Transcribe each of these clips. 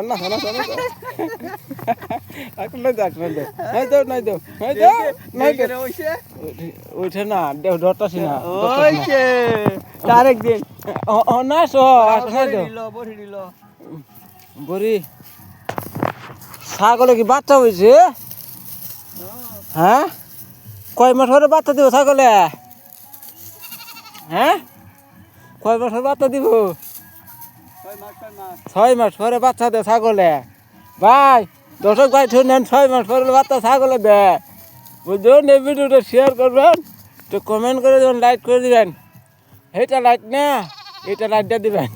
না না না আকলে দেখ নাই দাও নাই দাও নাই দাও নাই দাও ওইটা না ডরতাছি না ওইছে তারেক দিন না সো নাই দাও বড়ি দিল বড়ি ছাগলে কি বাচ্চা হইছে হ্যাঁ কয় মাস পরে বাচ্চা দিব ছাগলে হ্যাঁ কয় মাস পরে বাচ্চা দিব 6 মাস পরে বাচ্চা দে ছাগলে ভাই দর্শক ভাই শুনেন 6 মাস পরে বাচ্চা ছাগলে দে বুঝুন এই ভিডিওটা শেয়ার করবেন তো কমেন্ট করে দেবেন লাইক করে দিবেন এইটা লাইক না এটা লাইক দিয়ে দিবেন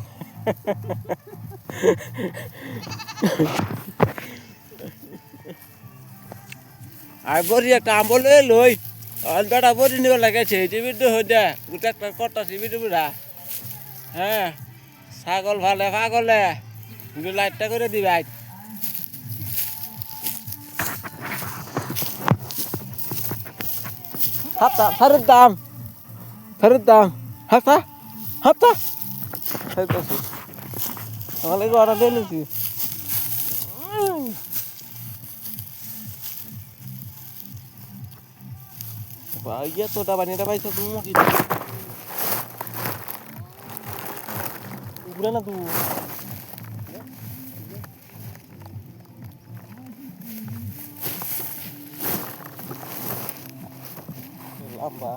আর বড়ি একটা আম্বল লই বেটা বড়ি নিবার লাগাইছে টিভিটো হয়ে দে গোটা একটা কটা টিভিটো বুড়া হ্যাঁ ছাগল ভালে পাগলে লাইটটা করে দিবাই হাতা ফেরত দাম হাতা হাতা আমাকে অর্ডার দিয়ে নিচ্ছি ইয়ে তোটা বানিয়ে পাইছো তুমি উপরে না তুই lamba